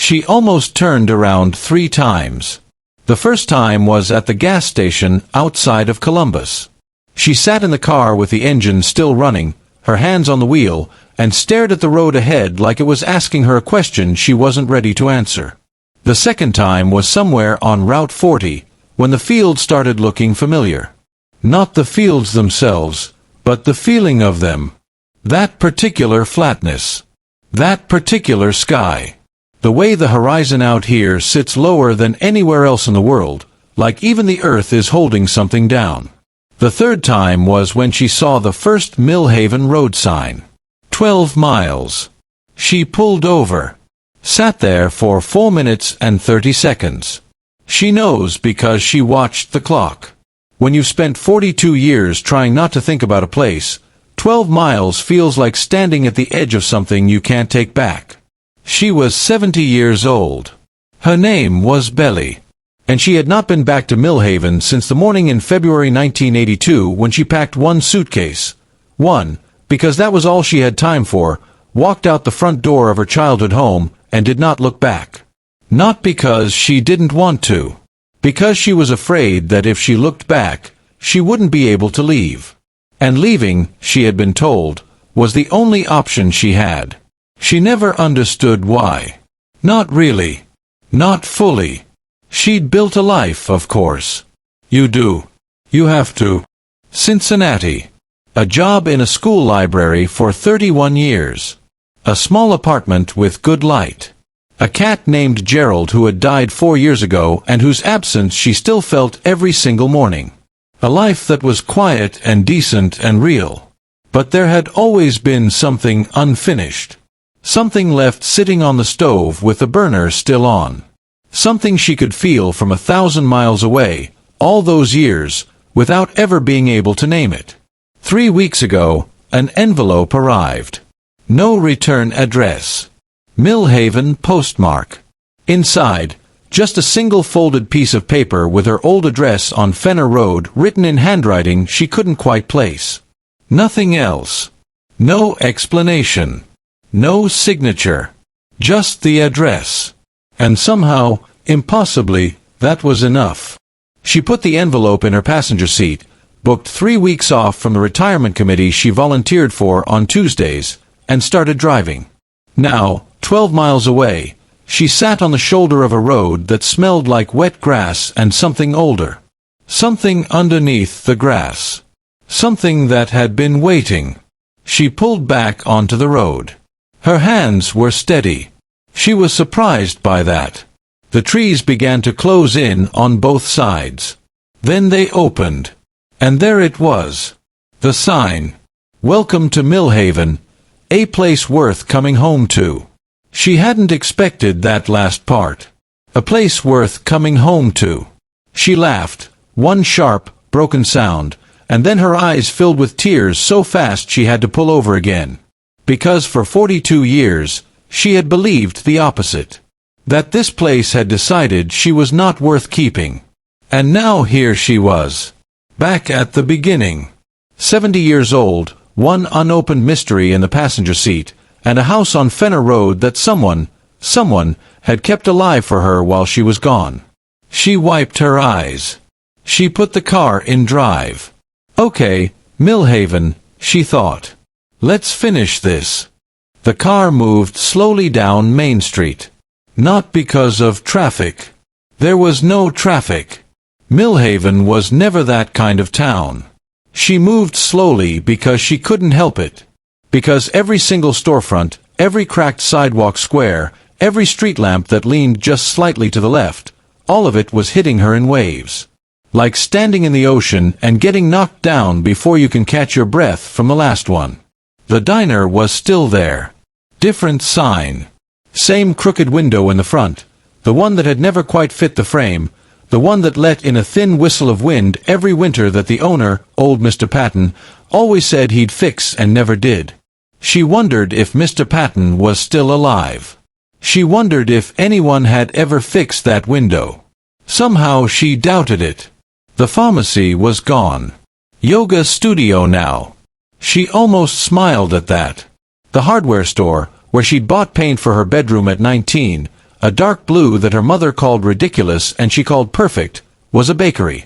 She almost turned around 3 times. The first time was at the gas station outside of Columbus. She sat in the car with the engine still running, her hands on the wheel, and stared at the road ahead like it was asking her a question she wasn't ready to answer. The second time was somewhere on Route 40, when the fields started looking familiar. Not the fields themselves, but the feeling of them. That particular flatness. That particular sky. The way the horizon out here sits lower than anywhere else in the world, like even the earth is holding something down. The third time was when she saw the first Millhaven road sign. 12 miles. She pulled over. Sat there for 4 minutes and 30 seconds. She knows because she watched the clock. When you've spent 42 years trying not to think about a place, 12 miles feels like standing at the edge of something you can't take back. She was 70 years old. Her name was Belley. And she had not been back to Millhaven since the morning in February 1982 when she packed one suitcase. One, because that was all she had time for, walked out the front door of her childhood home, and did not look back. Not because she didn't want to. Because she was afraid that if she looked back, she wouldn't be able to leave. And leaving, she had been told, was the only option she had. She never understood why. Not really. Not fully. She'd built a life, of course. You do. You have to. Cincinnati. A job in a school library for 31 years. A small apartment with good light. A cat named Gerald who had died 4 years ago and whose absence she still felt every single morning. A life that was quiet and decent and real. But there had always been something unfinished. Something left sitting on the stove with the burner still on. Something she could feel from 1,000 miles away, all those years, without ever being able to name it. 3 weeks ago, an envelope arrived. No return address. Millhaven postmark. Inside, just a single folded piece of paper with her old address on Fenner Road written in handwriting she couldn't quite place. Nothing else. No explanation. No signature. Just the address. And somehow, impossibly, that was enough. She put the envelope in her passenger seat, booked 3 weeks off from the retirement committee she volunteered for on Tuesdays, and started driving. Now, 12 miles away, she sat on the shoulder of a road that smelled like wet grass and something older. Something underneath the grass. Something that had been waiting. She pulled back onto the road. Her hands were steady. She was surprised by that. The trees began to close in on both sides. Then they opened. And there it was. The sign. Welcome to Millhaven, a place worth coming home to. She hadn't expected that last part. A place worth coming home to. She laughed, one sharp, broken sound, and then her eyes filled with tears so fast she had to pull over again. Because for 42 years, she had believed the opposite. That this place had decided she was not worth keeping. And now here she was. Back at the beginning. 70 years old, one unopened mystery in the passenger seat, and a house on Fenner Road that someone had kept alive for her while she was gone. She wiped her eyes. She put the car in drive. Okay, Millhaven, she thought. Let's finish this. The car moved slowly down Main Street. Not because of traffic. There was no traffic. Millhaven was never that kind of town. She moved slowly because she couldn't help it. Because every single storefront, every cracked sidewalk square, every street lamp that leaned just slightly to the left, all of it was hitting her in waves. Like standing in the ocean and getting knocked down before you can catch your breath from the last one. The diner was still there. Different sign. Same crooked window in the front, the one that had never quite fit the frame, the one that let in a thin whistle of wind every winter that the owner, old Mr. Patton, always said he'd fix and never did. She wondered if Mr. Patton was still alive. She wondered if anyone had ever fixed that window. Somehow she doubted it. The pharmacy was gone. Yoga studio now. She almost smiled at that. The hardware store, where she'd bought paint for her bedroom at 19, a dark blue that her mother called ridiculous and she called perfect, was a bakery.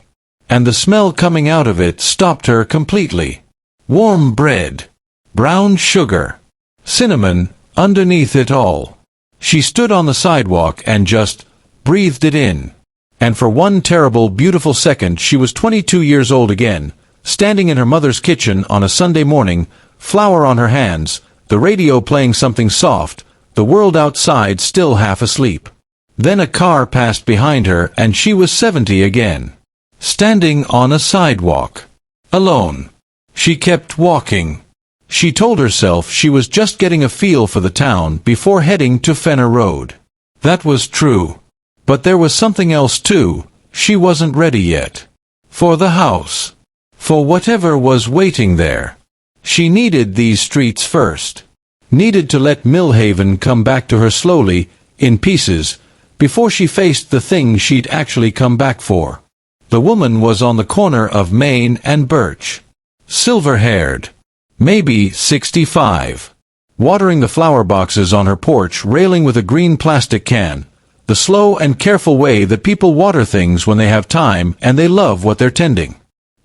And the smell coming out of it stopped her completely. Warm bread. Brown sugar. Cinnamon, underneath it all. She stood on the sidewalk and just breathed it in. And for one terrible, beautiful second she was 22 years old again, standing in her mother's kitchen on a Sunday morning, flour on her hands, the radio playing something soft, the world outside still half asleep. Then a car passed behind her and she was 70 again. Standing on a sidewalk. Alone. She kept walking. She told herself she was just getting a feel for the town before heading to Fenner Road. That was true. But there was something else too. She wasn't ready yet. For the house. For whatever was waiting there. She needed these streets first. Needed to let Millhaven come back to her slowly, in pieces, before she faced the thing she'd actually come back for. The woman was on the corner of Main and Birch. Silver-haired. Maybe 65. Watering the flower boxes on her porch, railing with a green plastic can. The slow and careful way that people water things when they have time and they love what they're tending.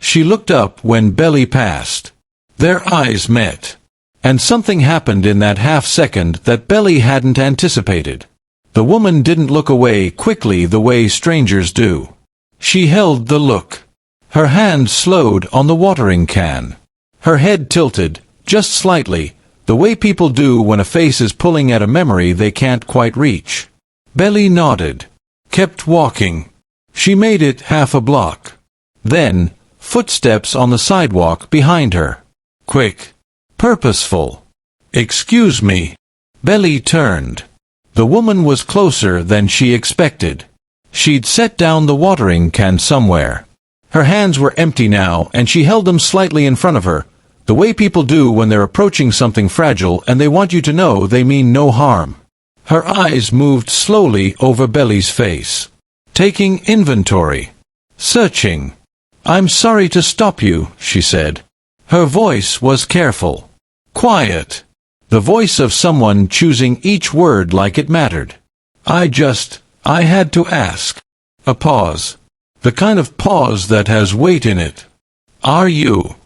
She looked up when Belley passed. Their eyes met. And something happened in that half-second that Belley hadn't anticipated. The woman didn't look away quickly the way strangers do. She held the look. Her hand slowed on the watering can. Her head tilted, just slightly, the way people do when a face is pulling at a memory they can't quite reach. Belley nodded. Kept walking. She made it half a block. Then, footsteps on the sidewalk behind her. Quick. Purposeful. Excuse me. Belley turned. The woman was closer than she expected. She'd set down the watering can somewhere. Her hands were empty now, and she held them slightly in front of her, the way people do when they're approaching something fragile and they want you to know they mean no harm. Her eyes moved slowly over Belley's face. Taking inventory. Searching. "I'm sorry to stop you," she said. Her voice was careful. Quiet. The voice of someone choosing each word like it mattered. I had to ask." A pause. The kind of pause that has weight in it. "Are you?"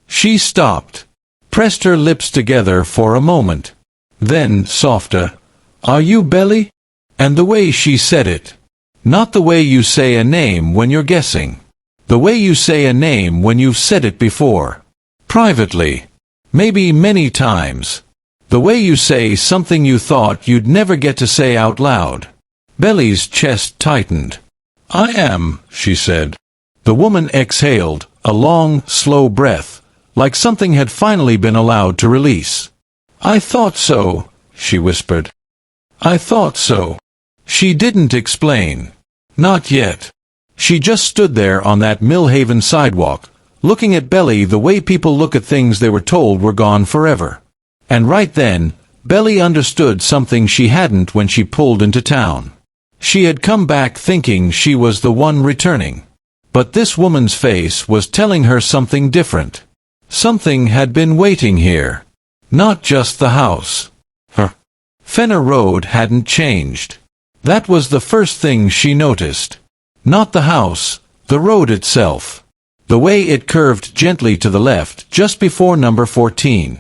She stopped. Pressed her lips together for a moment. Then, softer. "Are you Belley?" And the way she said it. Not the way you say a name when you're guessing. The way you say a name when you've said it before. Privately. Maybe many times. The way you say something you thought you'd never get to say out loud. Belley's chest tightened. "I am," she said. The woman exhaled, a long, slow breath, like something had finally been allowed to release. "I thought so," she whispered. "I thought so." She didn't explain. Not yet. She just stood there on that Millhaven sidewalk, looking at Belley the way people look at things they were told were gone forever. And right then, Belley understood something she hadn't when she pulled into town. She had come back thinking she was the one returning. But this woman's face was telling her something different. Something had been waiting here. Not just the house. Her. Fenner Road hadn't changed. That was the first thing she noticed. Not the house, the road itself. The way it curved gently to the left just before number 14.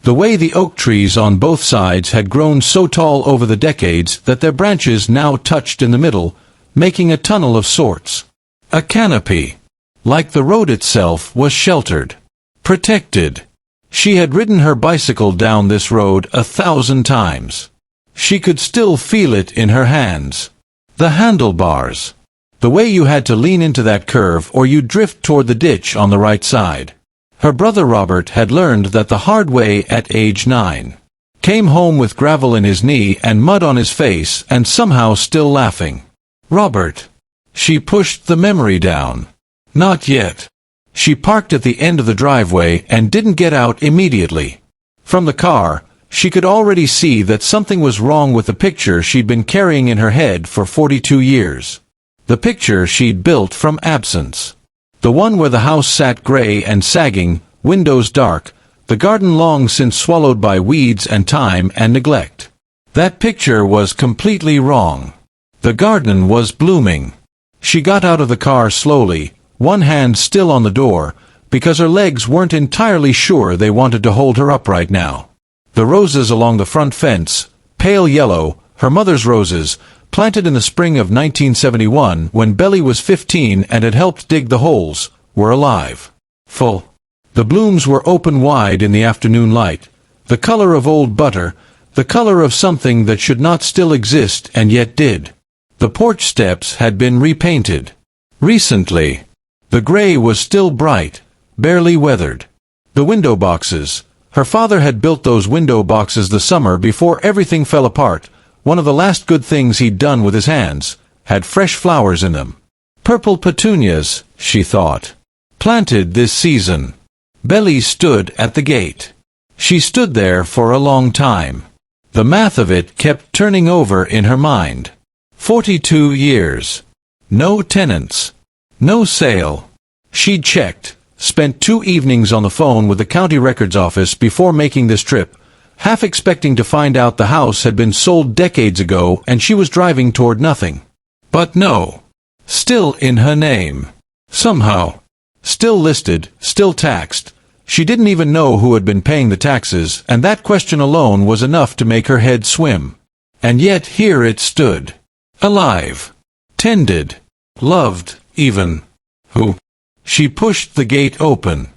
The way the oak trees on both sides had grown so tall over the decades that their branches now touched in the middle, making a tunnel of sorts. A canopy. Like the road itself was sheltered. Protected. She had ridden her bicycle down this road 1,000 times. She could still feel it in her hands. The handlebars. The way you had to lean into that curve or you'd drift toward the ditch on the right side. Her brother Robert had learned that the hard way at age 9. Came home with gravel in his knee and mud on his face and somehow still laughing. Robert. She pushed the memory down. Not yet. She parked at the end of the driveway and didn't get out immediately. From the car, she could already see that something was wrong with the picture she'd been carrying in her head for 42 years. The picture she'd built from absence. The one where the house sat gray and sagging, windows dark, the garden long since swallowed by weeds and time and neglect. That picture was completely wrong. The garden was blooming. She got out of the car slowly, one hand still on the door, because her legs weren't entirely sure they wanted to hold her up right now. The roses along the front fence, pale yellow, her mother's roses, planted in the spring of 1971 when Belley was 15 and had helped dig the holes, were alive. Full. The blooms were open wide in the afternoon light, the color of old butter, the color of something that should not still exist and yet did. The porch steps had been repainted. Recently. The gray was still bright, barely weathered. The window boxes. Her father had built those window boxes the summer before everything fell apart. One of the last good things he'd done with his hands, had fresh flowers in them. Purple petunias, she thought. Planted this season. Belley stood at the gate. She stood there for a long time. The math of it kept turning over in her mind. 42 years. No tenants. No sale. She'd checked, spent 2 evenings on the phone with the county records office before making this trip, half expecting to find out the house had been sold decades ago and she was driving toward nothing. But no. Still in her name. Somehow. Still listed, still taxed. She didn't even know who had been paying the taxes, and that question alone was enough to make her head swim. And yet here it stood. Alive. Tended. Loved, even. Who? She pushed the gate open.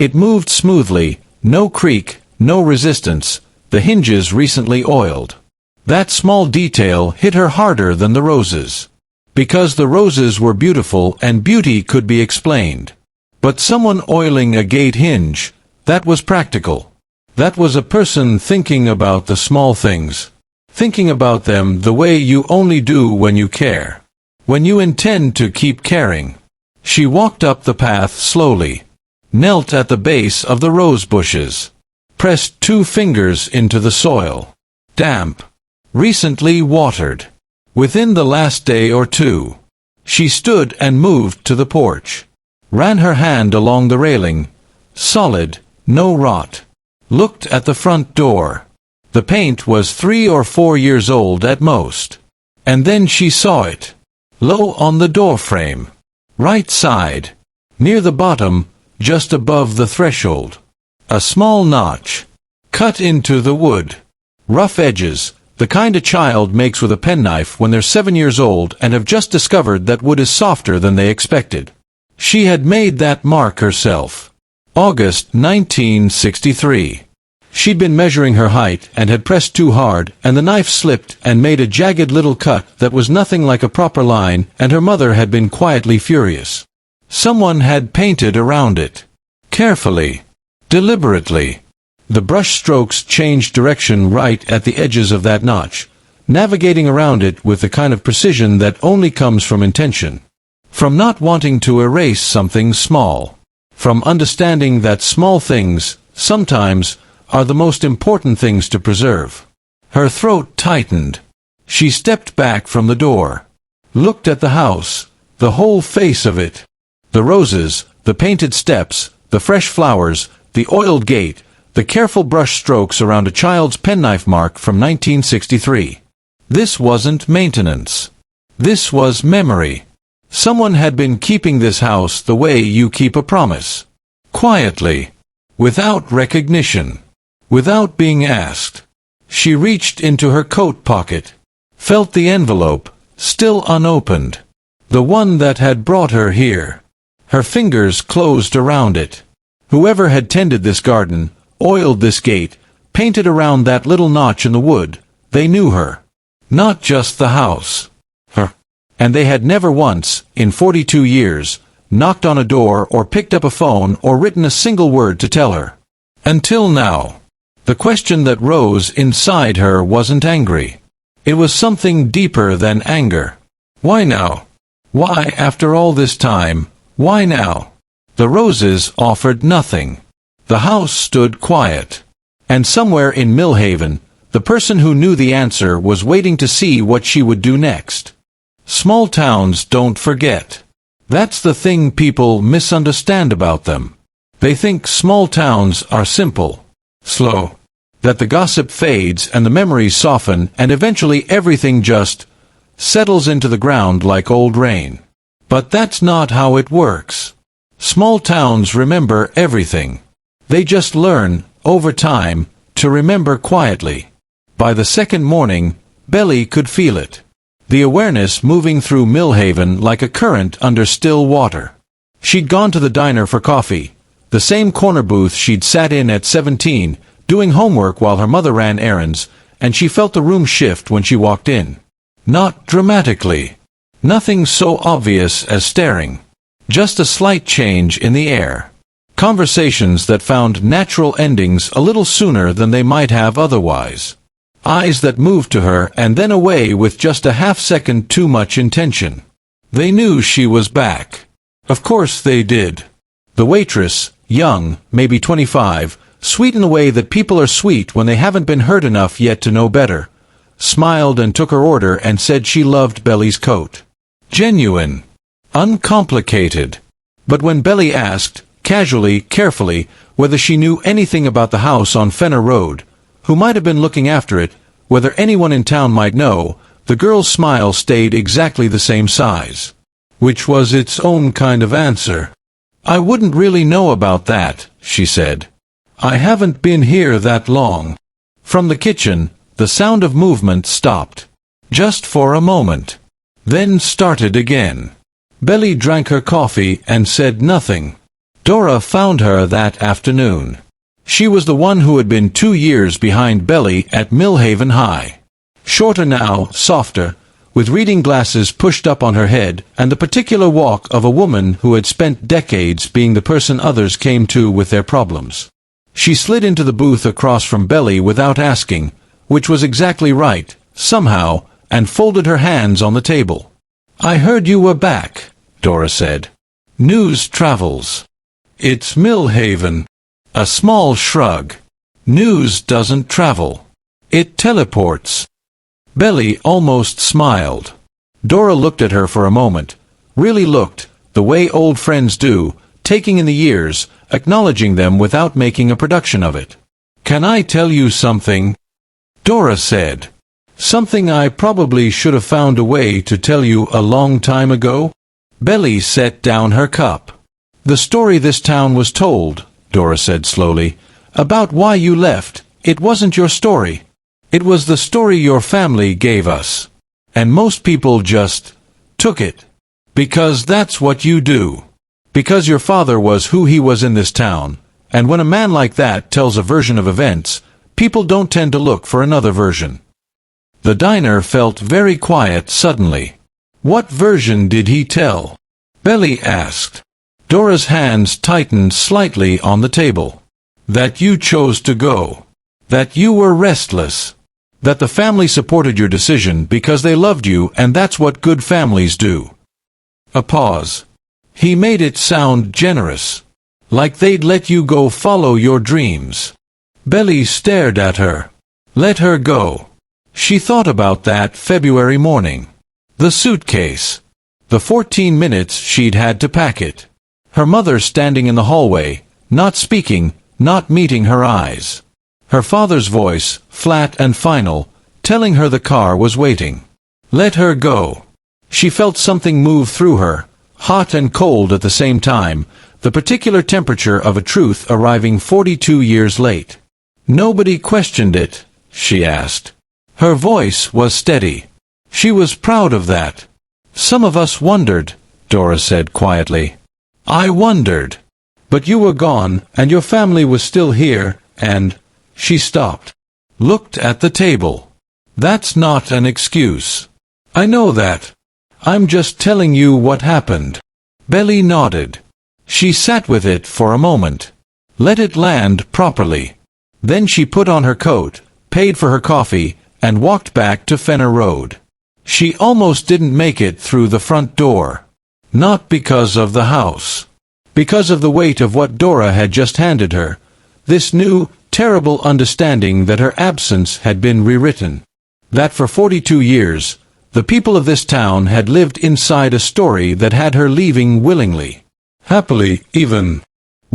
It moved smoothly, no creak, no resistance, the hinges recently oiled. That small detail hit her harder than the roses. Because the roses were beautiful and beauty could be explained. But someone oiling a gate hinge, that was practical. That was a person thinking about the small things. Thinking about them the way you only do when you care. When you intend to keep caring. She walked up the path slowly. Knelt at the base of the rose bushes. Pressed 2 fingers into the soil. Damp. Recently watered. Within the last day or 2. She stood and moved to the porch. Ran her hand along the railing. Solid, no rot. Looked at the front door. The paint was 3 or 4 years old at most. And then she saw it. Low on the doorframe. Right side. Near the bottom, just above the threshold. A small notch. Cut into the wood. Rough edges, the kind a child makes with a penknife when they're 7 years old and have just discovered that wood is softer than they expected. She had made that mark herself. August 1963. She'd been measuring her height and had pressed too hard, and the knife slipped and made a jagged little cut that was nothing like a proper line, and her mother had been quietly furious. Someone had painted around it. Carefully. Deliberately. The brush strokes changed direction right at the edges of that notch, navigating around it with the kind of precision that only comes from intention. From not wanting to erase something small. From understanding that small things, sometimes, are the most important things to preserve. Her throat tightened. She stepped back from the door. Looked at the house, the whole face of it. The roses, the painted steps, the fresh flowers, the oiled gate, the careful brush strokes around a child's penknife mark from 1963. This wasn't maintenance. This was memory. Someone had been keeping this house the way you keep a promise. Quietly. Without recognition. Without being asked. She reached into her coat pocket. Felt the envelope, still unopened. The one that had brought her here. Her fingers closed around it. Whoever had tended this garden, oiled this gate, painted around that little notch in the wood, they knew her. Not just the house. Her. And they had never once, in 42 years, knocked on a door or picked up a phone or written a single word to tell her. Until now. The question that rose inside her wasn't angry. It was something deeper than anger. Why now? Why, after all this time, why now? The roses offered nothing. The house stood quiet. And somewhere in Millhaven, the person who knew the answer was waiting to see what she would do next. Small towns don't forget. That's the thing people misunderstand about them. They think small towns are simple, slow. that the gossip fades and the memories soften and eventually everything just settles into the ground like old rain. But that's not how it works. Small towns remember everything. They just learn, over time, to remember quietly. By the second morning, Belley could feel it. The awareness moving through Millhaven like a current under still water. She'd gone to the diner for coffee, the same corner booth she'd sat in at 17, doing homework while her mother ran errands, and she felt the room shift when she walked in. Not dramatically. Nothing so obvious as staring. Just a slight change in the air. Conversations that found natural endings a little sooner than they might have otherwise. Eyes that moved to her and then away with just a half-second too much intention. They knew she was back. Of course they did. The waitress, young, maybe 25, sweet in the way that people are sweet when they haven't been hurt enough yet to know better, smiled and took her order and said she loved Belley's coat. Genuine. Uncomplicated. But when Belley asked, casually, carefully, whether she knew anything about the house on Fenner Road, who might have been looking after it, whether anyone in town might know, the girl's smile stayed exactly the same size. Which was its own kind of answer. I wouldn't really know about that, she said. I haven't been here that long. From the kitchen, the sound of movement stopped. Just for a moment. Then started again. Belley drank her coffee and said nothing. Dora found her that afternoon. She was the one who had been 2 years behind Belley at Millhaven High. Shorter now, softer, with reading glasses pushed up on her head, and the particular walk of a woman who had spent decades being the person others came to with their problems. She slid into the booth across from Belley without asking, which was exactly right, somehow, and folded her hands on the table. I heard you were back, Dora said. News travels. It's Millhaven. A small shrug. News doesn't travel. It teleports. Belley almost smiled. Dora looked at her for a moment, really looked, the way old friends do, taking in the years, acknowledging them without making a production of it. Can I tell you something? Dora said. Something I probably should have found a way to tell you a long time ago? Belley set down her cup. The story this town was told, Dora said slowly, about why you left. It wasn't your story. It was the story your family gave us. And most people just took it. Because that's what you do. Because your father was who he was in this town. And when a man like that tells a version of events, people don't tend to look for another version. The diner felt very quiet suddenly. What version did he tell? Belley asked. Dora's hands tightened slightly on the table. That you chose to go. That you were restless. That the family supported your decision because they loved you, and that's what good families do. A pause. He made it sound generous. Like they'd let you go follow your dreams. Belley stared at her. Let her go. She thought about that February morning. The suitcase. The 14 minutes she'd had to pack it. Her mother standing in the hallway, not speaking, not meeting her eyes. Her father's voice, flat and final, telling her the car was waiting. Let her go. She felt something move through her, hot and cold at the same time, the particular temperature of a truth arriving 42 years late. Nobody questioned it, she asked. Her voice was steady. She was proud of that. Some of us wondered, Dora said quietly. I wondered. But you were gone, and your family was still here, and... She stopped. Looked at the table. That's not an excuse. I know that. I'm just telling you what happened. Belley nodded. She sat with it for a moment. Let it land properly. Then she put on her coat, paid for her coffee, and walked back to Fenner Road. She almost didn't make it through the front door. Not because of the house. Because of the weight of what Dora had just handed her. This new, terrible understanding that her absence had been rewritten. That for 42 years, the people of this town had lived inside a story that had her leaving willingly. Happily, even.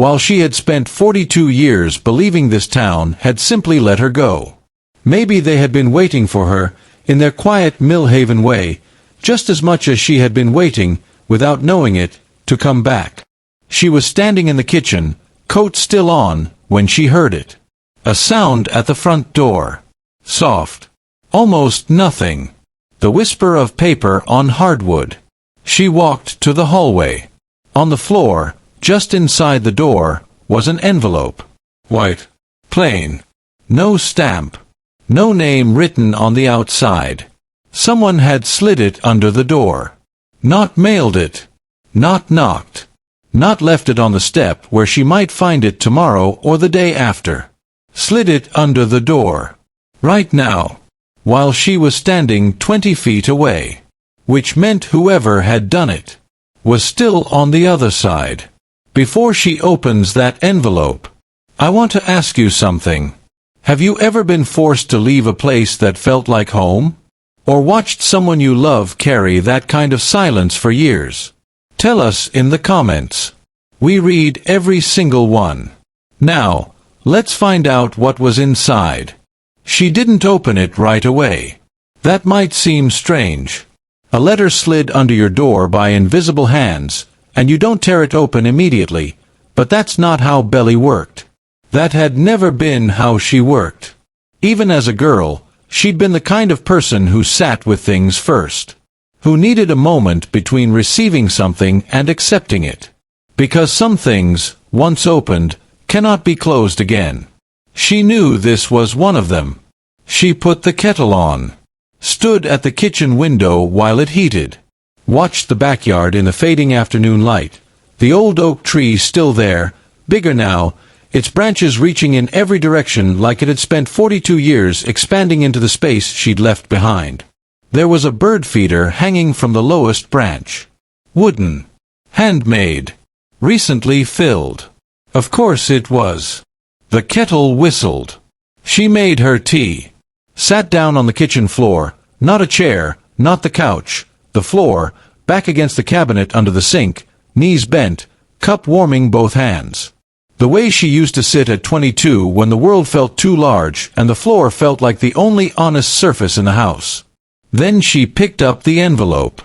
while she had spent 42 years believing this town had simply let her go. Maybe they had been waiting for her, in their quiet Millhaven way, just as much as she had been waiting, without knowing it, to come back. She was standing in the kitchen, coat still on, when she heard it. A sound at the front door. Soft. Almost nothing. The whisper of paper on hardwood. She walked to the hallway. On the floor, just inside the door, was an envelope. White. Plain. No stamp. No name written on the outside. Someone had slid it under the door. Not mailed it. Not knocked. Not left it on the step where she might find it tomorrow or the day after. Slid it under the door. Right now. While she was standing 20 feet away. Which meant whoever had done it was still on the other side. Before she opens that envelope, I want to ask you something. Have you ever been forced to leave a place that felt like home? Or watched someone you love carry that kind of silence for years? Tell us in the comments. We read every single one. Now, let's find out what was inside. She didn't open it right away. That might seem strange. A letter slid under your door by invisible hands, and you don't tear it open immediately, but that's not how Belley worked. That had never been how she worked. Even as a girl, she'd been the kind of person who sat with things first. Who needed a moment between receiving something and accepting it. Because some things, once opened, cannot be closed again. She knew this was one of them. She put the kettle on. Stood at the kitchen window while it heated. Watched the backyard in the fading afternoon light. The old oak tree still there, bigger now, its branches reaching in every direction like it had spent 42 years expanding into the space she'd left behind. There was a bird feeder hanging from the lowest branch. Wooden. Handmade. Recently filled. Of course it was. The kettle whistled. She made her tea. Sat down on the kitchen floor, not a chair, not the couch, the floor, back against the cabinet under the sink, knees bent, cup warming both hands. The way she used to sit at 22 when the world felt too large and the floor felt like the only honest surface in the house. Then she picked up the envelope.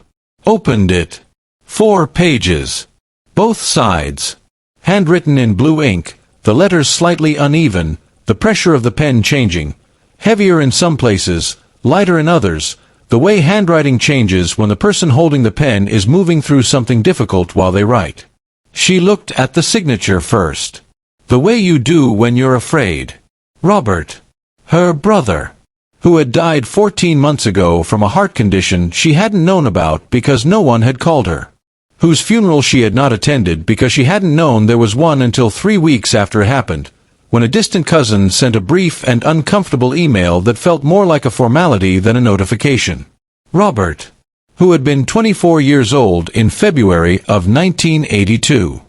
Opened it. 4 pages. Both sides. Handwritten in blue ink, the letters slightly uneven, the pressure of the pen changing. Heavier in some places, lighter in others, the way handwriting changes when the person holding the pen is moving through something difficult while they write. She looked at the signature first. The way you do when you're afraid. Robert. Her brother. Who had died 14 months ago from a heart condition she hadn't known about because no one had called her. Whose funeral she had not attended because she hadn't known there was one until 3 weeks after it happened, when a distant cousin sent a brief and uncomfortable email that felt more like a formality than a notification. Robert. Who had been 24 years old in February of 1982.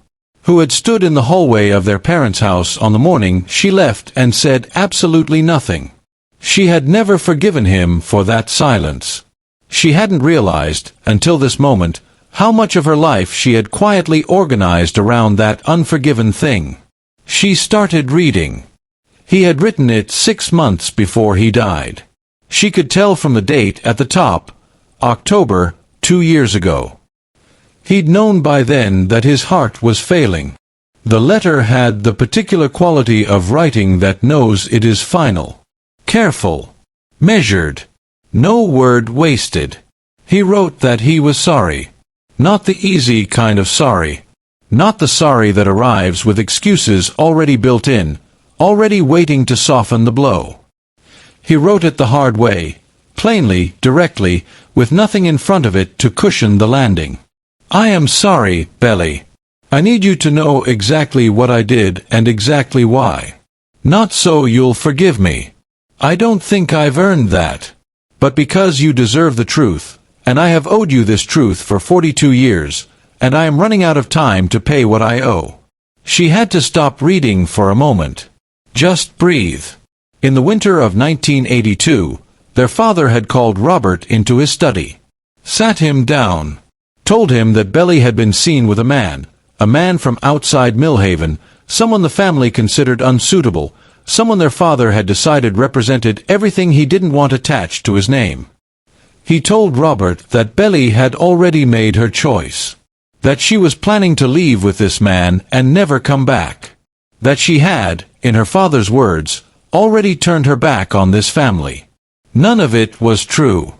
Who had stood in the hallway of their parents' house on the morning she left and said absolutely nothing. She had never forgiven him for that silence. She hadn't realized, until this moment, how much of her life she had quietly organized around that unforgiven thing. She started reading. He had written it 6 months before he died. She could tell from the date at the top, October, 2 years ago. He'd known by then that his heart was failing. The letter had the particular quality of writing that knows it is final. Careful. Measured. No word wasted. He wrote that he was sorry. Not the easy kind of sorry. Not the sorry that arrives with excuses already built in, already waiting to soften the blow. He wrote it the hard way, plainly, directly, with nothing in front of it to cushion the landing. I am sorry, Belley. I need you to know exactly what I did and exactly why. Not so you'll forgive me. I don't think I've earned that. But because you deserve the truth, and I have owed you this truth for 42 years, and I am running out of time to pay what I owe. She had to stop reading for a moment. Just breathe. In the winter of 1982, their father had called Robert into his study. Sat him down. Told him that Belley had been seen with a man from outside Millhaven, someone the family considered unsuitable, someone their father had decided represented everything he didn't want attached to his name. He told Robert that Belley had already made her choice. That she was planning to leave with this man and never come back. That she had, in her father's words, already turned her back on this family. None of it was true.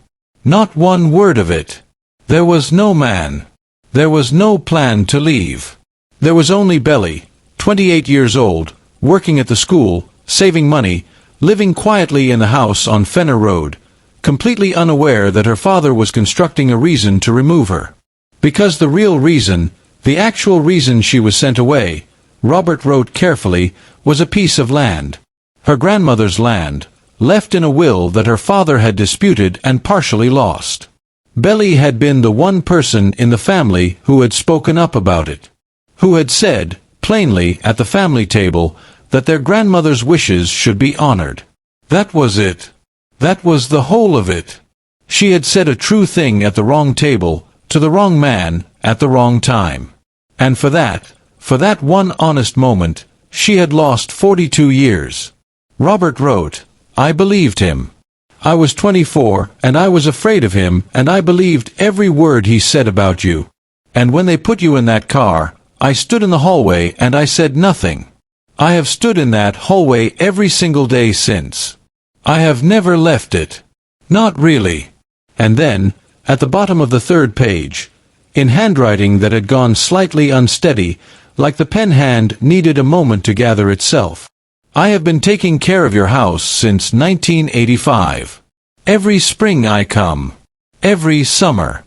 Not one word of it. There was no man. There was no plan to leave. There was only Belley, 28 years old, working at the school, saving money, living quietly in the house on Fenner Road, completely unaware that her father was constructing a reason to remove her. Because the real reason, the actual reason she was sent away, Robert wrote carefully, was a piece of land. Her grandmother's land, left in a will that her father had disputed and partially lost. Belley had been the one person in the family who had spoken up about it. Who had said, plainly, at the family table, that their grandmother's wishes should be honored. That was it. That was the whole of it. She had said a true thing at the wrong table, to the wrong man, at the wrong time. And for that one honest moment, she had lost 42 years. Robert wrote, I believed him. I was 24, and I was afraid of him, and I believed every word he said about you. And when they put you in that car, I stood in the hallway and I said nothing. I have stood in that hallway every single day since. I have never left it. Not really. And then, at the bottom of the third page, in handwriting that had gone slightly unsteady, like the pen hand needed a moment to gather itself. I have been taking care of your house since 1985. Every spring I come. Every summer.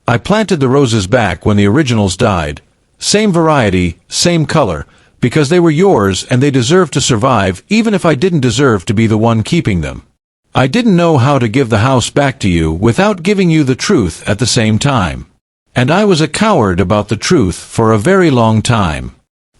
I planted the roses back when the originals died. Same variety, same color, because they were yours and they deserved to survive even if I didn't deserve to be the one keeping them. I didn't know how to give the house back to you without giving you the truth at the same time. And I was a coward about the truth for a very long time.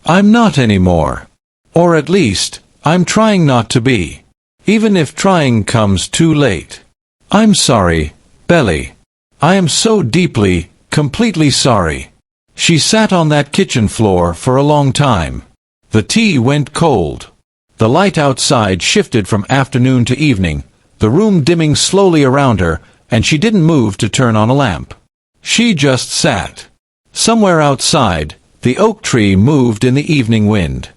I'm not anymore. Or at least, I'm trying not to be. Even if trying comes too late. I'm sorry, Belley. I am so deeply, completely sorry. She sat on that kitchen floor for a long time. The tea went cold. The light outside shifted from afternoon to evening, the room dimming slowly around her, and she didn't move to turn on a lamp. She just sat. Somewhere outside, the oak tree moved in the evening wind.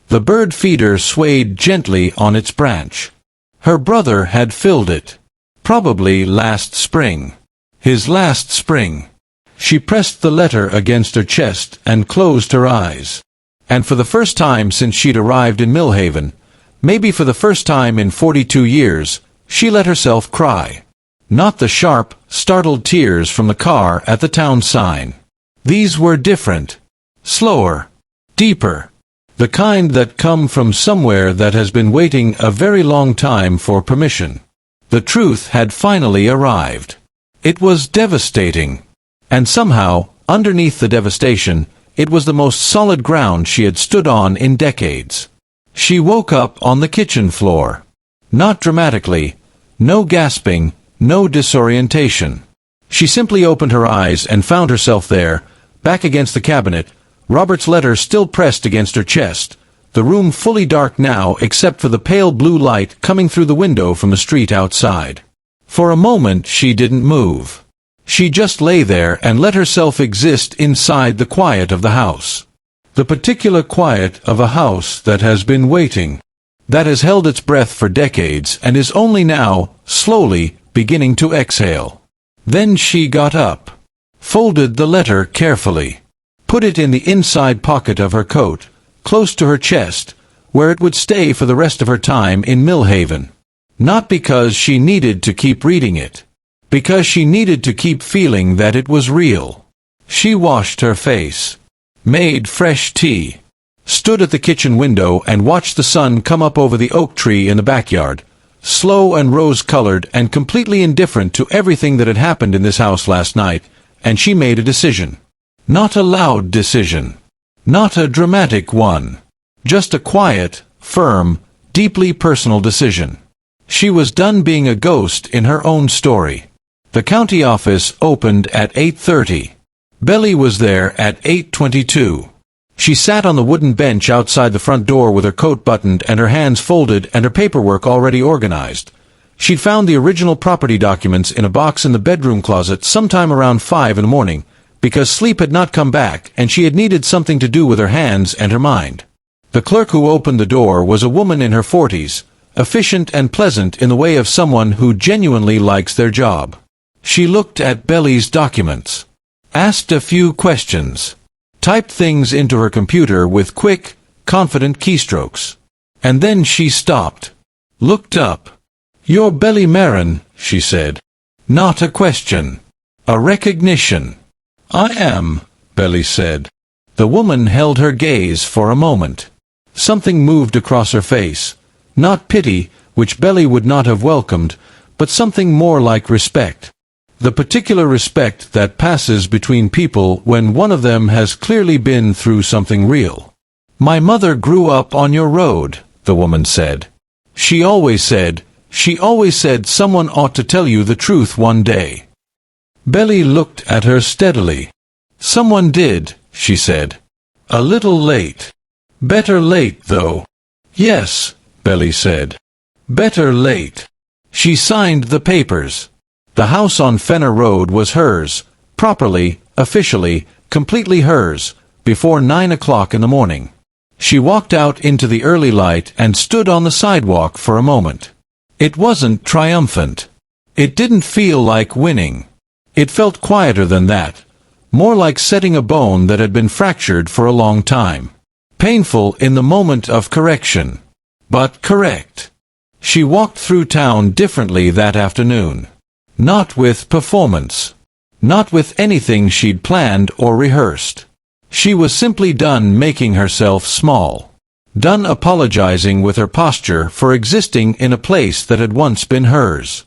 The bird feeder swayed gently on its branch. Her brother had filled it. Probably last spring. His last spring. She pressed the letter against her chest and closed her eyes. And for the first time since she'd arrived in Millhaven, maybe for the first time in 42 years, she let herself cry. Not the sharp, startled tears from the car at the town sign. These were different. Slower. Deeper. The kind that come from somewhere that has been waiting a very long time for permission. The truth had finally arrived. It was devastating. And somehow, underneath the devastation, it was the most solid ground she had stood on in decades. She woke up on the kitchen floor. Not dramatically. No gasping, no disorientation. She simply opened her eyes and found herself there, back against the cabinet, Robert's letter still pressed against her chest, the room fully dark now except for the pale blue light coming through the window from the street outside. For a moment she didn't move. She just lay there and let herself exist inside the quiet of the house. The particular quiet of a house that has been waiting. That has held its breath for decades and is only now, slowly, beginning to exhale. Then she got up. Folded the letter carefully. Put it in the inside pocket of her coat, close to her chest, where it would stay for the rest of her time in Millhaven. Not because she needed to keep reading it. Because she needed to keep feeling that it was real. She washed her face. Made fresh tea. Stood at the kitchen window and watched the sun come up over the oak tree in the backyard, slow and rose-colored and completely indifferent to everything that had happened in this house last night, and she made a decision. Not a loud decision. Not a dramatic one. Just a quiet, firm, deeply personal decision. She was done being a ghost in her own story. The county office opened at 8:30. Belley was there at 8:22. She sat on the wooden bench outside the front door with her coat buttoned and her hands folded and her paperwork already organized. She'd found the original property documents in a box in the bedroom closet sometime around 5 in the morning, because sleep had not come back and she had needed something to do with her hands and her mind. The clerk who opened the door was a woman in her 40s, efficient and pleasant in the way of someone who genuinely likes their job. She looked at Belley's documents, asked a few questions, typed things into her computer with quick, confident keystrokes. And then she stopped, looked up. "You're Belley Marin," she said. Not a question. A recognition. "I am," Belley said. The woman held her gaze for a moment. Something moved across her face. Not pity, which Belley would not have welcomed, but something more like respect. The particular respect that passes between people when one of them has clearly been through something real. "My mother grew up on your road," the woman said. She always said someone ought to tell you the truth one day." Belley looked at her steadily. "Someone did," she said. "A little late. Better late, though." "Yes," Belley said. "Better late." She signed the papers. The house on Fenner Road was hers, properly, officially, completely hers, before 9 o'clock in the morning. She walked out into the early light and stood on the sidewalk for a moment. It wasn't triumphant. It didn't feel like winning. It felt quieter than that, more like setting a bone that had been fractured for a long time. Painful in the moment of correction, but correct. She walked through town differently that afternoon. Not with performance. Not with anything she'd planned or rehearsed. She was simply done making herself small. Done apologizing with her posture for existing in a place that had once been hers.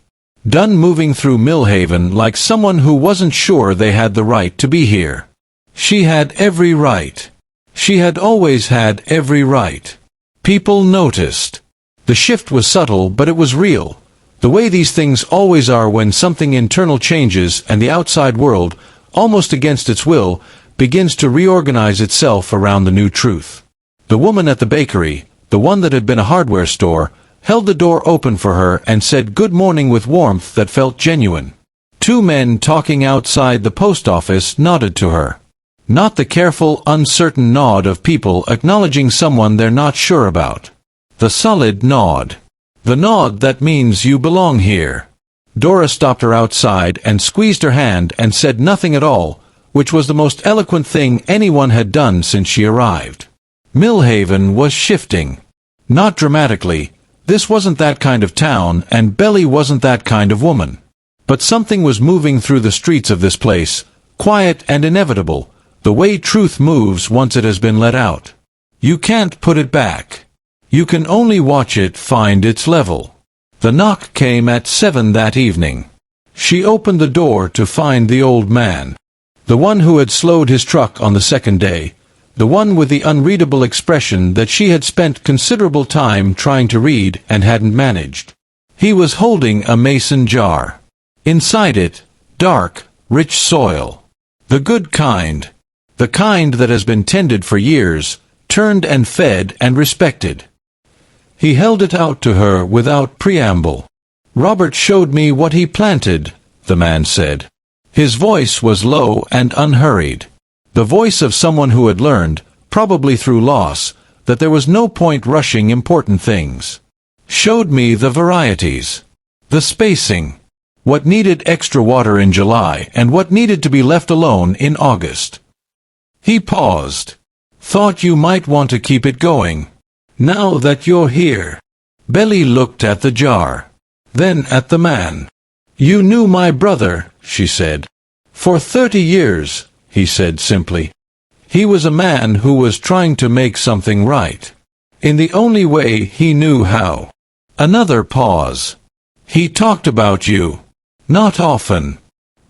Done moving through Millhaven like someone who wasn't sure they had the right to be here. She had every right. She had always had every right. People noticed. The shift was subtle, but it was real. The way these things always are when something internal changes and the outside world, almost against its will, begins to reorganize itself around the new truth. The woman at the bakery, the one that had been a hardware store, held the door open for her and said good morning with warmth that felt genuine. 2 men talking outside the post office nodded to her. Not the careful, uncertain nod of people acknowledging someone they're not sure about. The solid nod. The nod that means you belong here. Dora stopped her outside and squeezed her hand and said nothing at all, which was the most eloquent thing anyone had done since she arrived. Millhaven was shifting. Not dramatically. This wasn't that kind of town, and Belley wasn't that kind of woman. But something was moving through the streets of this place, quiet and inevitable, the way truth moves once it has been let out. You can't put it back. You can only watch it find its level. The knock came at 7 that evening. She opened the door to find the old man. The one who had slowed his truck on the second day. The one with the unreadable expression that she had spent considerable time trying to read and hadn't managed. He was holding a mason jar. Inside it, dark, rich soil. The good kind. The kind that has been tended for years, turned and fed and respected. He held it out to her without preamble. "Robert showed me what he planted," the man said. His voice was low and unhurried. The voice of someone who had learned, probably through loss, that there was no point rushing important things. "Showed me the varieties. The spacing. What needed extra water in July and what needed to be left alone in August." He paused. "Thought you might want to keep it going. Now that you're here." Belley looked at the jar. Then at the man. "You knew my brother," she said. "For 30 years, he said simply. He was a man who was trying to make something right. In the only way he knew how. Another pause. "He talked about you. Not often.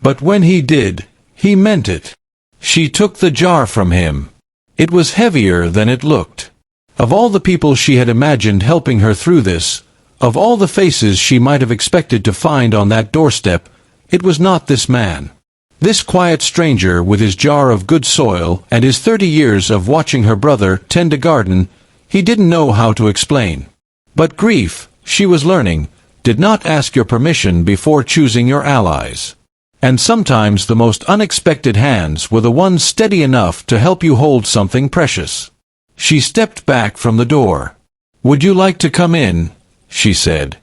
But when he did, he meant it." She took the jar from him. It was heavier than it looked. Of all the people she had imagined helping her through this, of all the faces she might have expected to find on that doorstep, it was not this man. This quiet stranger with his jar of good soil and his 30 years of watching her brother tend a garden, he didn't know how to explain. But grief, she was learning, did not ask your permission before choosing your allies. And sometimes the most unexpected hands were the ones steady enough to help you hold something precious. She stepped back from the door. "Would you like to come in?" she said.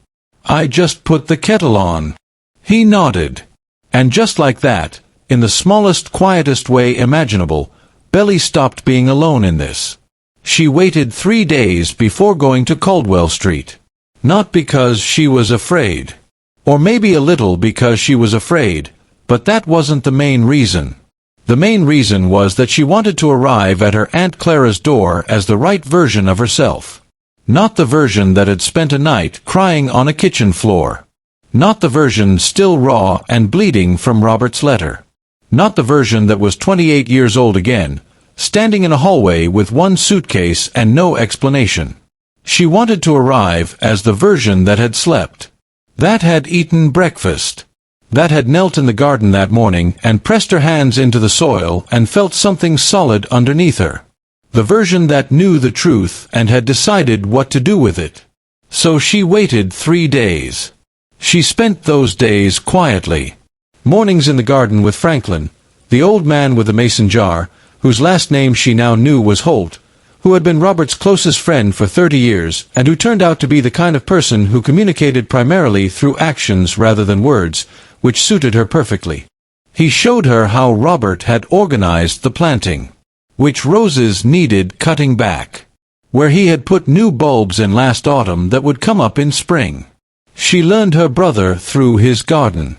"I just put the kettle on." He nodded. And just like that, in the smallest, quietest way imaginable, Belley stopped being alone in this. She waited 3 days before going to Caldwell Street. Not because she was afraid. Or maybe a little because she was afraid, but that wasn't the main reason. The main reason was that she wanted to arrive at her Aunt Clara's door as the right version of herself. Not the version that had spent a night crying on a kitchen floor. Not the version still raw and bleeding from Robert's letter. Not the version that was 28 years old again, standing in a hallway with one suitcase and no explanation. She wanted to arrive as the version that had slept. That had eaten breakfast. That had knelt in the garden that morning and pressed her hands into the soil and felt something solid underneath her. The version that knew the truth and had decided what to do with it. So she waited 3 days. She spent those days quietly. Mornings in the garden with Franklin, the old man with the mason jar, whose last name she now knew was Holt, who had been Robert's closest friend for 30 years, and who turned out to be the kind of person who communicated primarily through actions rather than words, which suited her perfectly. He showed her how Robert had organized the planting. Which roses needed cutting back. Where he had put new bulbs in last autumn that would come up in spring. She learned her brother through his garden.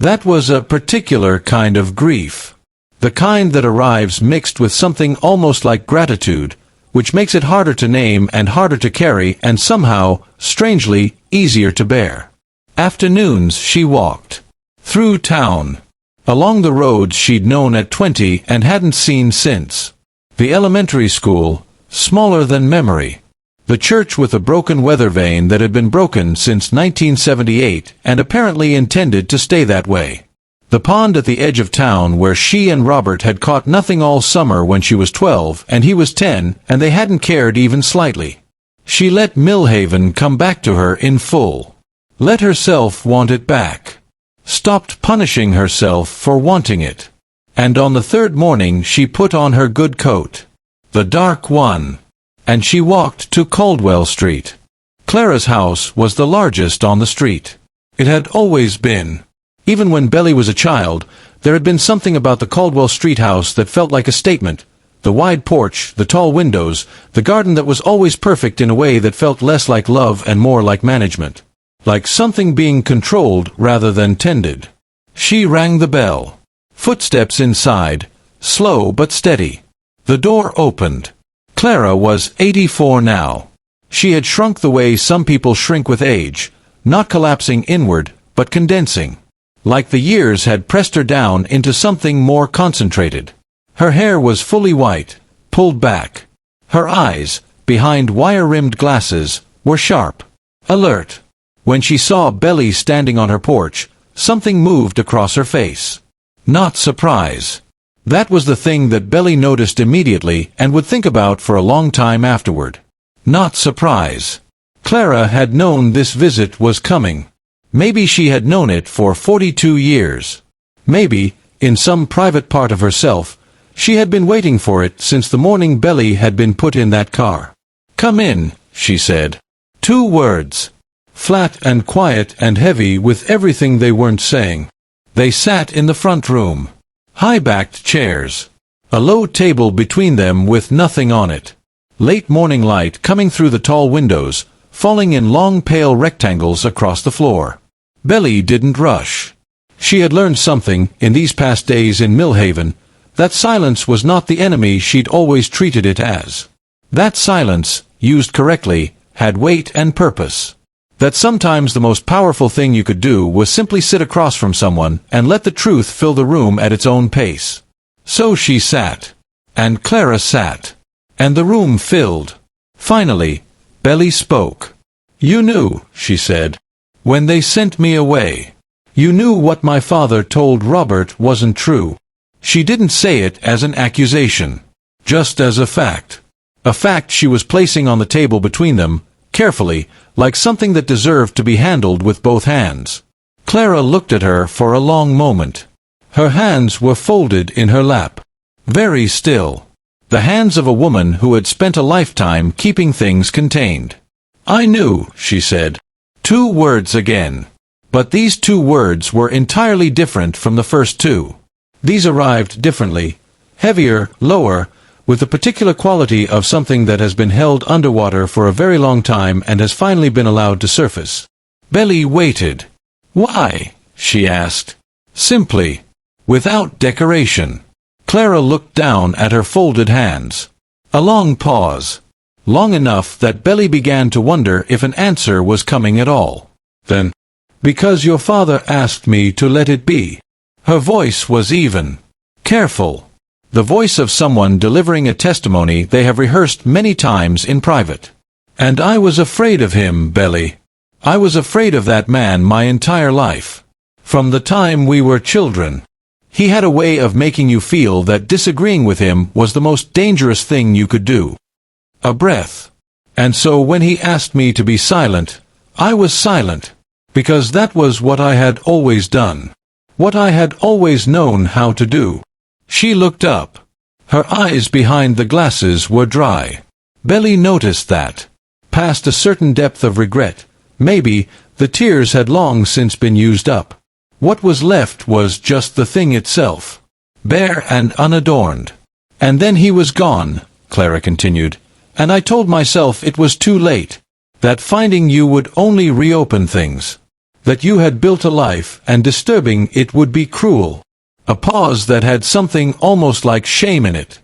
That was a particular kind of grief. The kind that arrives mixed with something almost like gratitude, which makes it harder to name and harder to carry and somehow, strangely, easier to bear. Afternoons she walked. Through town. Along the roads she'd known at 20 and hadn't seen since. The elementary school, smaller than memory. The church with a broken weather vane that had been broken since 1978 and apparently intended to stay that way. The pond at the edge of town where she and Robert had caught nothing all summer when she was 12 and he was 10, and they hadn't cared even slightly. She let Millhaven come back to her in full. Let herself want it back. Stopped punishing herself for wanting it. And on the third morning she put on her good coat. The dark one. And she walked to Caldwell Street. Clara's house was the largest on the street. It had always been. Even when Belley was a child, there had been something about the Caldwell Street house that felt like a statement. The wide porch, the tall windows, the garden that was always perfect in a way that felt less like love and more like management. Like something being controlled rather than tended. She rang the bell. Footsteps inside, slow but steady. The door opened. Clara was 84 now. She had shrunk the way some people shrink with age, not collapsing inward, but condensing. Like the years had pressed her down into something more concentrated. Her hair was fully white, pulled back. Her eyes, behind wire-rimmed glasses, were sharp, alert. When she saw Belley standing on her porch, something moved across her face. Not surprise. That was the thing that Belley noticed immediately and would think about for a long time afterward. Not surprise. Clara had known this visit was coming. Maybe she had known it for 42 years. Maybe, in some private part of herself, she had been waiting for it since the morning Belley had been put in that car. "Come in," she said. 2 words. Flat and quiet and heavy with everything they weren't saying. They sat in the front room. High-backed chairs. A low table between them with nothing on it. Late morning light coming through the tall windows, falling in long pale rectangles across the floor. Belley didn't rush. She had learned something, in these past days in Millhaven, that silence was not the enemy she'd always treated it as. That silence, used correctly, had weight and purpose. That sometimes the most powerful thing you could do was simply sit across from someone and let the truth fill the room at its own pace. So she sat. And Clara sat. And the room filled. Finally, Belley spoke. "You knew," she said. "When they sent me away." You knew what my father told Robert wasn't true. She didn't say it as an accusation, just as a fact. A fact she was placing on the table between them, carefully, like something that deserved to be handled with both hands. Clara looked at her for a long moment. Her hands were folded in her lap. Very still. The hands of a woman who had spent a lifetime keeping things contained. "I knew," she said. 2 words again. But these 2 words were entirely different from the first 2. These arrived differently, heavier, lower, with the particular quality of something that has been held underwater for a very long time and has finally been allowed to surface. Belley waited. "Why?" she asked. Simply. Without decoration. Clara looked down at her folded hands. A long pause. Long enough that Belley began to wonder if an answer was coming at all. Then, "Because your father asked me to let it be." Her voice was even. Careful. The voice of someone delivering a testimony they have rehearsed many times in private. "And I was afraid of him, Belley. I was afraid of that man my entire life. From the time we were children. He had a way of making you feel that disagreeing with him was the most dangerous thing you could do." A breath. "And so when he asked me to be silent, I was silent. Because that was what I had always done. What I had always known how to do." She looked up. Her eyes behind the glasses were dry. Belley noticed that. Past a certain depth of regret, maybe, the tears had long since been used up. What was left was just the thing itself. Bare and unadorned. "And then he was gone," Clara continued, "and I told myself it was too late. That finding you would only reopen things. That you had built a life, and disturbing it would be cruel." A pause that had something almost like shame in it.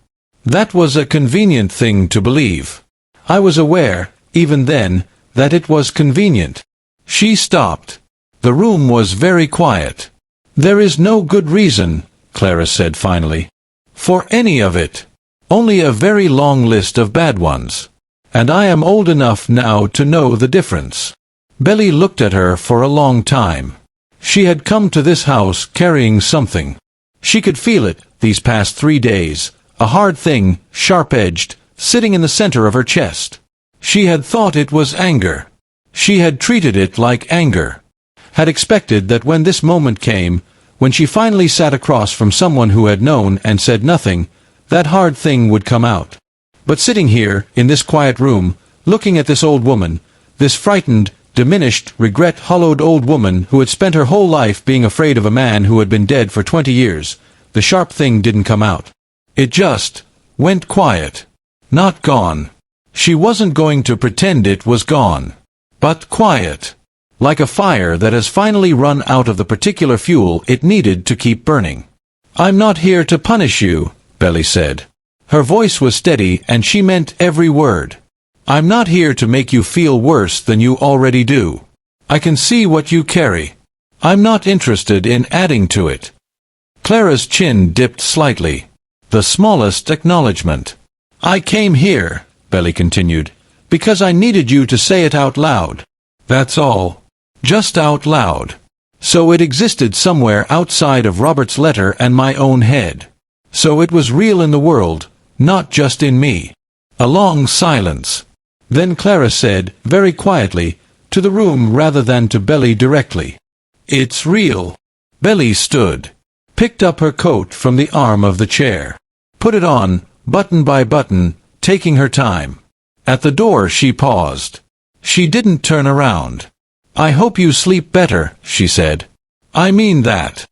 That was a convenient thing to believe. I was aware, even then, that it was convenient. She stopped. The room was very quiet. "There is no good reason," Clara said finally, "for any of it. Only a very long list of bad ones. And I am old enough now to know the difference." Belley looked at her for a long time. She had come to this house carrying something. She could feel it, these past 3 days, a hard thing, sharp-edged, sitting in the center of her chest. She had thought it was anger. She had treated it like anger. Had expected that when this moment came, when she finally sat across from someone who had known and said nothing, that hard thing would come out. But sitting here, in this quiet room, looking at this old woman, this frightened, diminished, regret-hollowed old woman who had spent her whole life being afraid of a man who had been dead for 20 years, the sharp thing didn't come out. It just went quiet. Not gone. She wasn't going to pretend it was gone. But quiet. Like a fire that has finally run out of the particular fuel it needed to keep burning. "I'm not here to punish you," Belley said. Her voice was steady and she meant every word. "I'm not here to make you feel worse than you already do. I can see what you carry. I'm not interested in adding to it." Clara's chin dipped slightly. The smallest acknowledgement. "I came here," Belley continued, "because I needed you to say it out loud. That's all. Just out loud. So it existed somewhere outside of Robert's letter and my own head. So it was real in the world, not just in me." A long silence. Then Clara said, very quietly, to the room rather than to Belley directly, "It's real." Belley stood, picked up her coat from the arm of the chair, put it on, button by button, taking her time. At the door she paused. She didn't turn around. "I hope you sleep better," she said. "I mean that."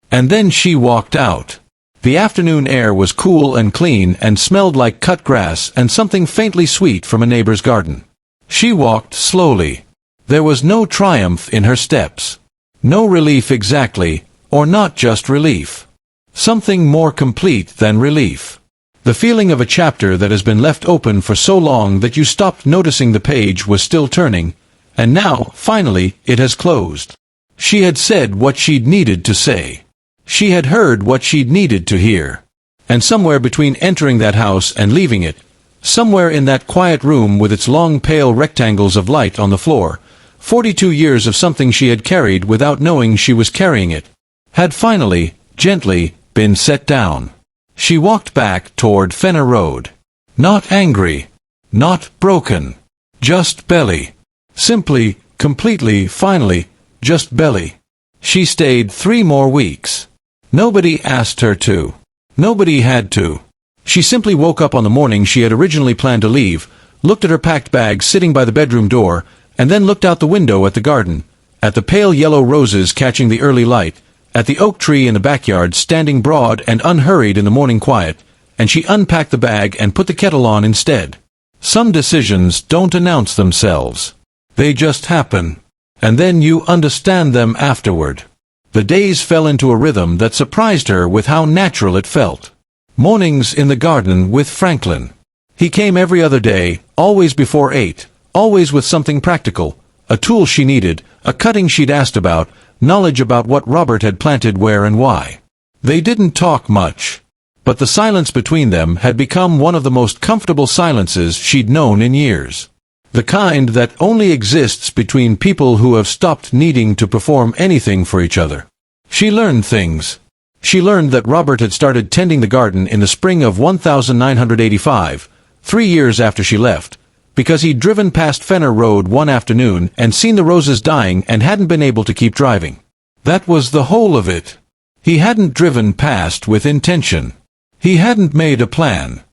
And then she walked out. The afternoon air was cool and clean and smelled like cut grass and something faintly sweet from a neighbor's garden. She walked slowly. There was no triumph in her steps. No relief exactly, or not just relief. Something more complete than relief. The feeling of a chapter that has been left open for so long that you stopped noticing the page was still turning, and now, finally, it has closed. She had said what she'd needed to say. She had heard what she'd needed to hear. And somewhere between entering that house and leaving it, somewhere in that quiet room with its long pale rectangles of light on the floor, 42 years of something she had carried without knowing she was carrying it, had finally, gently, been set down. She walked back toward Fenner Road. Not angry. Not broken. Just Belley. Simply, completely, finally, just Belley. She stayed 3 more weeks. Nobody asked her to. Nobody had to. She simply woke up on the morning she had originally planned to leave, looked at her packed bag sitting by the bedroom door, and then looked out the window at the garden, at the pale yellow roses catching the early light, at the oak tree in the backyard standing broad and unhurried in the morning quiet, and she unpacked the bag and put the kettle on instead. Some decisions don't announce themselves. They just happen. And then you understand them afterward. The days fell into a rhythm that surprised her with how natural it felt. Mornings in the garden with Franklin. He came every other day, always before 8, always with something practical, a tool she needed, a cutting she'd asked about, knowledge about what Robert had planted where and why. They didn't talk much, but the silence between them had become one of the most comfortable silences she'd known in years. The kind that only exists between people who have stopped needing to perform anything for each other. She learned things. She learned that Robert had started tending the garden in the spring of 1985, 3 years after she left, because he'd driven past Fenner Road one afternoon and seen the roses dying and hadn't been able to keep driving. That was the whole of it. He hadn't driven past with intention. He hadn't made a plan.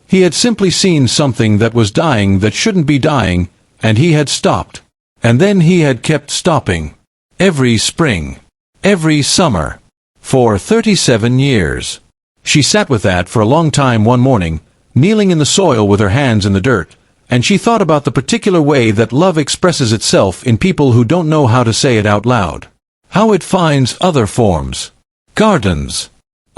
He had simply seen something that was dying that shouldn't be dying, and he had stopped. And then he had kept stopping. Every spring. Every summer. For 37 years. She sat with that for a long time one morning, kneeling in the soil with her hands in the dirt, and she thought about the particular way that love expresses itself in people who don't know how to say it out loud. How it finds other forms. Gardens.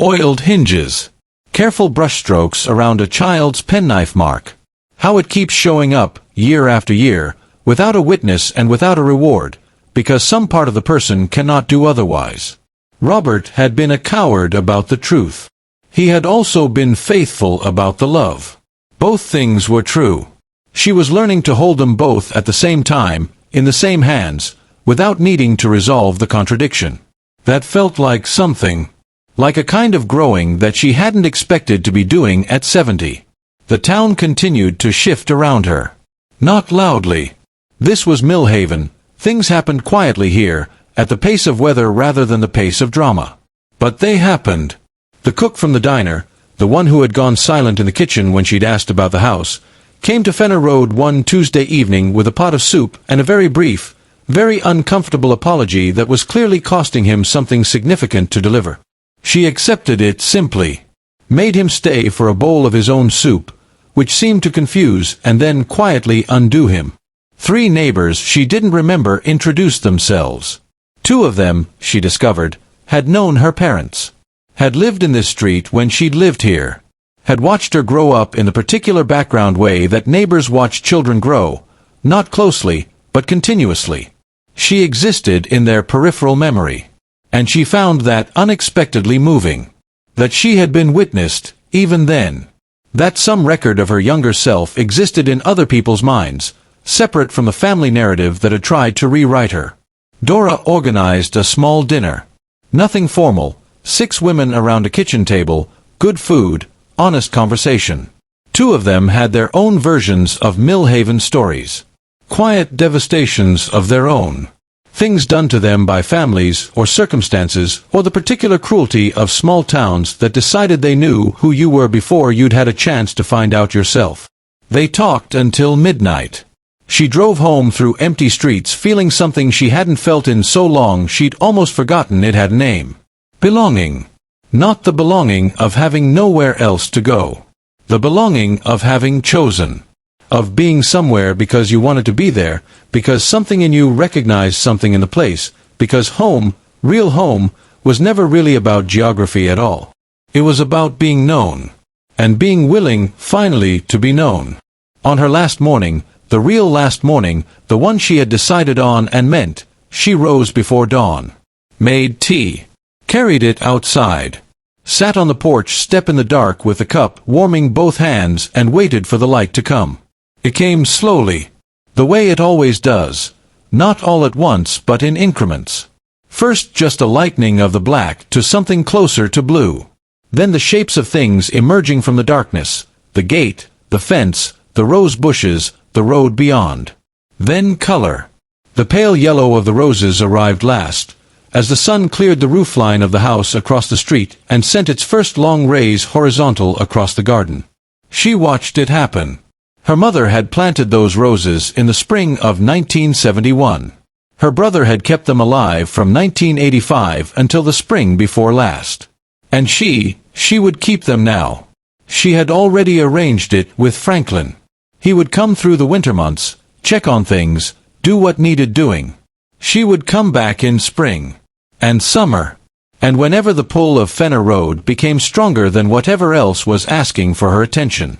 Oiled hinges. Careful brushstrokes around a child's penknife mark. How it keeps showing up, year after year, without a witness and without a reward, because some part of the person cannot do otherwise. Robert had been a coward about the truth. He had also been faithful about the love. Both things were true. She was learning to hold them both at the same time, in the same hands, without needing to resolve the contradiction. That felt like something. Like a kind of growing that she hadn't expected to be doing at 70. The town continued to shift around her. Not loudly. This was Millhaven. Things happened quietly here, at the pace of weather rather than the pace of drama. But they happened. The cook from the diner, the one who had gone silent in the kitchen when she'd asked about the house, came to Fenner Road one Tuesday evening with a pot of soup and a very brief, very uncomfortable apology that was clearly costing him something significant to deliver. She accepted it simply. Made him stay for a bowl of his own soup, which seemed to confuse and then quietly undo him. 3 neighbors she didn't remember introduced themselves. 2 of them, she discovered, had known her parents. Had lived in this street when she'd lived here. Had watched her grow up in the particular background way that neighbors watch children grow, not closely, but continuously. She existed in their peripheral memory. And she found that unexpectedly moving. That she had been witnessed, even then. That some record of her younger self existed in other people's minds, separate from the family narrative that had tried to rewrite her. Dora organized a small dinner. Nothing formal, 6 women around a kitchen table, good food, honest conversation. 2 of them had their own versions of Millhaven stories. Quiet devastations of their own. Things done to them by families or circumstances or the particular cruelty of small towns that decided they knew who you were before you'd had a chance to find out yourself. They talked until midnight. She drove home through empty streets feeling something she hadn't felt in so long she'd almost forgotten it had a name. Belonging. Not the belonging of having nowhere else to go. The belonging of having chosen. Of being somewhere because you wanted to be there, because something in you recognized something in the place, because home, real home, was never really about geography at all. It was about being known. And being willing, finally, to be known. On her last morning, the real last morning, the one she had decided on and meant, she rose before dawn. Made tea. Carried it outside. Sat on the porch step in the dark with the cup warming both hands and waited for the light to come. It came slowly. The way it always does. Not all at once, but in increments. First just a lightening of the black to something closer to blue. Then the shapes of things emerging from the darkness, the gate, the fence, the rose bushes, the road beyond. Then color. The pale yellow of the roses arrived last, as the sun cleared the roofline of the house across the street and sent its first long rays horizontal across the garden. She watched it happen. Her mother had planted those roses in the spring of 1971. Her brother had kept them alive from 1985 until the spring before last. And she would keep them now. She had already arranged it with Franklin. He would come through the winter months, check on things, do what needed doing. She would come back in spring. And summer. And whenever the pull of Fenner Road became stronger than whatever else was asking for her attention.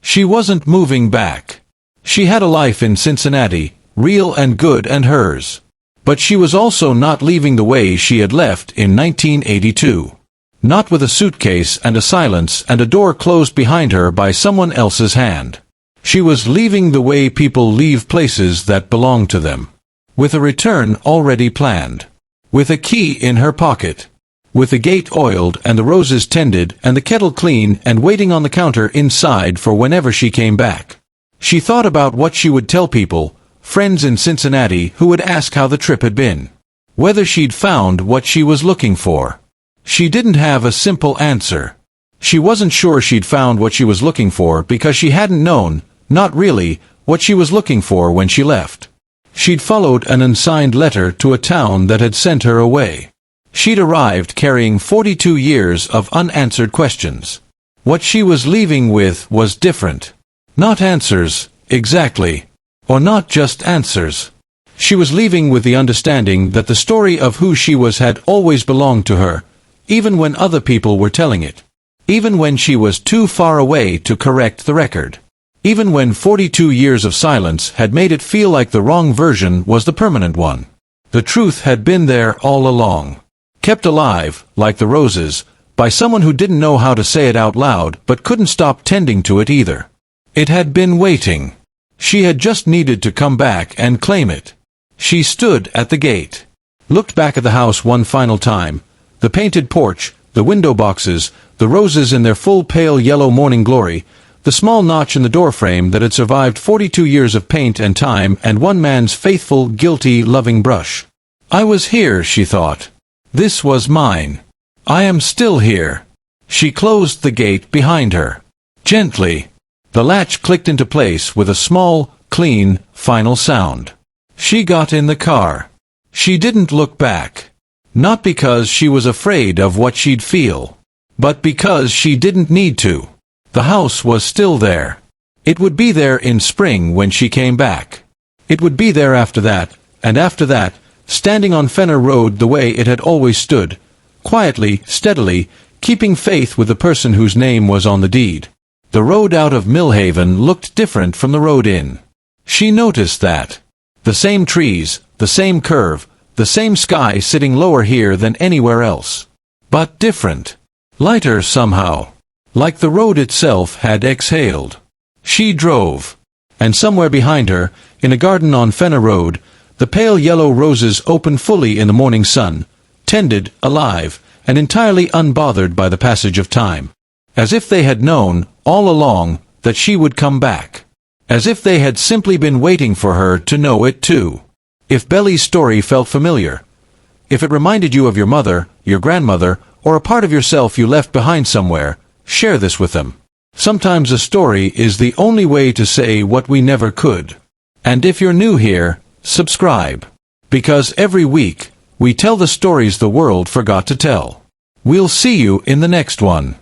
She wasn't moving back. She had a life in Cincinnati, real and good and hers. But she was also not leaving the way she had left in 1982. Not with a suitcase and a silence and a door closed behind her by someone else's hand. She was leaving the way people leave places that belong to them. With a return already planned. With a key in her pocket. With the gate oiled and the roses tended and the kettle clean and waiting on the counter inside for whenever she came back. She thought about what she would tell people, friends in Cincinnati who would ask how the trip had been. Whether she'd found what she was looking for. She didn't have a simple answer. She wasn't sure she'd found what she was looking for because she hadn't known, not really, what she was looking for when she left. She'd followed an unsigned letter to a town that had sent her away. She'd arrived carrying 42 years of unanswered questions. What she was leaving with was different. Not answers, exactly. Or not just answers. She was leaving with the understanding that the story of who she was had always belonged to her, even when other people were telling it. Even when she was too far away to correct the record. Even when 42 years of silence had made it feel like the wrong version was the permanent one. The truth had been there all along. Kept alive, like the roses, by someone who didn't know how to say it out loud but couldn't stop tending to it either. It had been waiting. She had just needed to come back and claim it. She stood at the gate. Looked back at the house one final time. The painted porch, the window boxes, the roses in their full pale yellow morning glory, the small notch in the doorframe that had survived 42 years of paint and time and one man's faithful, guilty, loving brush. I was here, she thought. This was mine. I am still here. She closed the gate behind her. Gently. The latch clicked into place with a small, clean, final sound. She got in the car. She didn't look back. Not because she was afraid of what she'd feel. But because she didn't need to. The house was still there. It would be there in spring when she came back. It would be there after that, and after that, standing on Fenner Road the way it had always stood, quietly, steadily, keeping faith with the person whose name was on the deed. The road out of Millhaven looked different from the road in. She noticed that. The same trees, the same curve, the same sky sitting lower here than anywhere else. But different. Lighter somehow. Like the road itself had exhaled. She drove. And somewhere behind her, in a garden on Fenner Road, the pale yellow roses opened fully in the morning sun, tended, alive, and entirely unbothered by the passage of time. As if they had known, all along, that she would come back. As if they had simply been waiting for her to know it too. If Belley's story felt familiar, if it reminded you of your mother, your grandmother, or a part of yourself you left behind somewhere, share this with them. Sometimes a story is the only way to say what we never could. And if you're new here, subscribe. Because every week, we tell the stories the world forgot to tell. We'll see you in the next one.